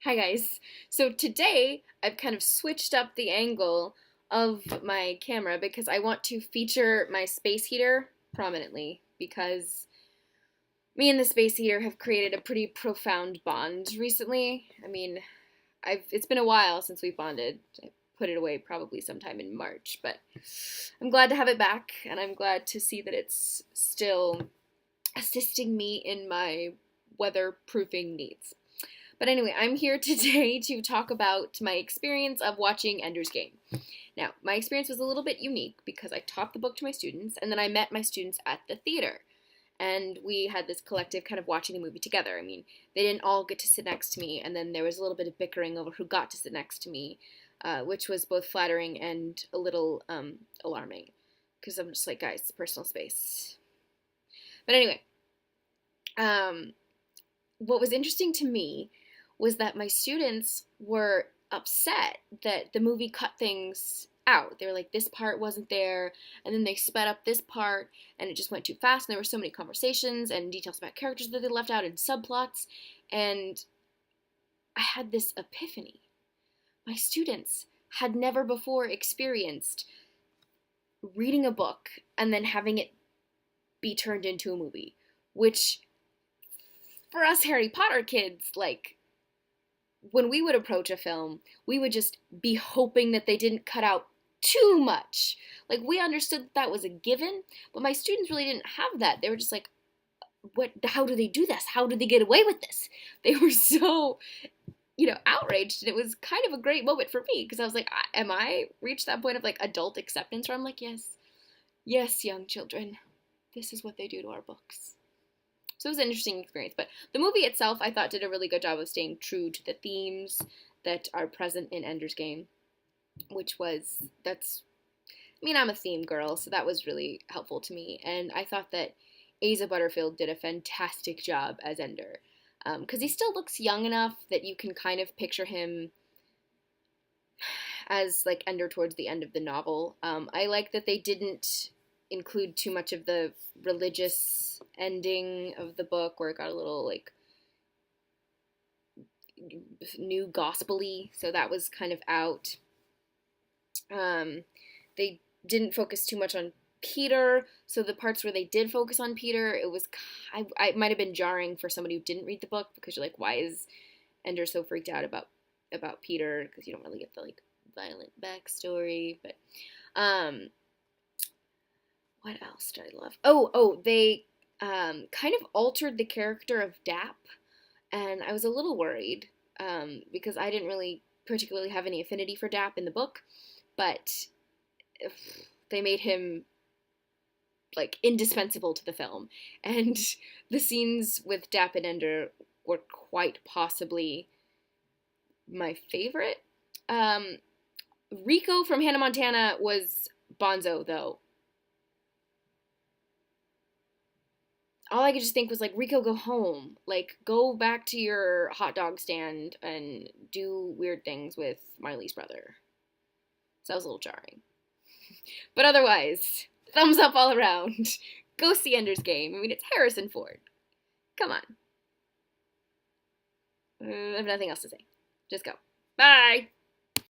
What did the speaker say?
Hi guys. So today I've kind of switched up the angle of my camera because I want to feature my space heater prominently because me and the space heater have created a pretty profound bond recently. It's been a while since we bonded. I put it away probably sometime in March, but I'm glad to have it back and I'm glad to see that it's still assisting me in my weatherproofing needs. But anyway, I'm here today to talk about my experience of watching Ender's Game. Now, my experience was a little bit unique because I taught the book to my students, and then I met my students at the theater. And we had this collective kind of watching the movie together. They didn't all get to sit next to me, and then there was a little bit of bickering over who got to sit next to me, which was both flattering and a little alarming. Because I'm just like, guys, personal space. But anyway, what was interesting to me was that my students were upset that the movie cut things out. They were like, this part wasn't there, and then they sped up this part, and it just went too fast, and there were so many conversations and details about characters that they left out and subplots, and I had this epiphany. My students had never before experienced reading a book and then having it be turned into a movie, which for us Harry Potter kids, like, when we would approach a film, we would just be hoping that they didn't cut out too much. Like, we understood that was a given, but my students really didn't have that. They were just like, how do they do this? How do they get away with this? They were so, outraged, and it was kind of a great moment for me, because I was like, am I reached that point of, like, adult acceptance where I'm like, yes, young children, this is what they do to our books. So it was an interesting experience. But the movie itself, I thought, did a really good job of staying true to the themes that are present in Ender's Game, I'm a theme girl, so that was really helpful to me. And I thought that Asa Butterfield did a fantastic job as Ender, because he still looks young enough that you can kind of picture him as, like, Ender towards the end of the novel. I like that they didn't include too much of the religious ending of the book where it got a little, like, new gospel-y, so that was kind of out. They didn't focus too much on Peter, so the parts where they did focus on Peter, it might have been jarring for somebody who didn't read the book, because you're like, why is Ender so freaked out about Peter? Because you don't really get the, like, violent backstory. But what else did I love? They kind of altered the character of Dap, and I was a little worried because I didn't really particularly have any affinity for Dap in the book, but they made him, like, indispensable to the film, and the scenes with Dap and Ender were quite possibly my favorite. Rico from Hannah Montana was bonzo, though. All I could just think was, like, Rico, go home. Like, go back to your hot dog stand and do weird things with Marley's brother. So that was a little jarring. But otherwise, thumbs up all around. Go see Ender's Game. It's Harrison Ford. Come on. I have nothing else to say. Just go. Bye!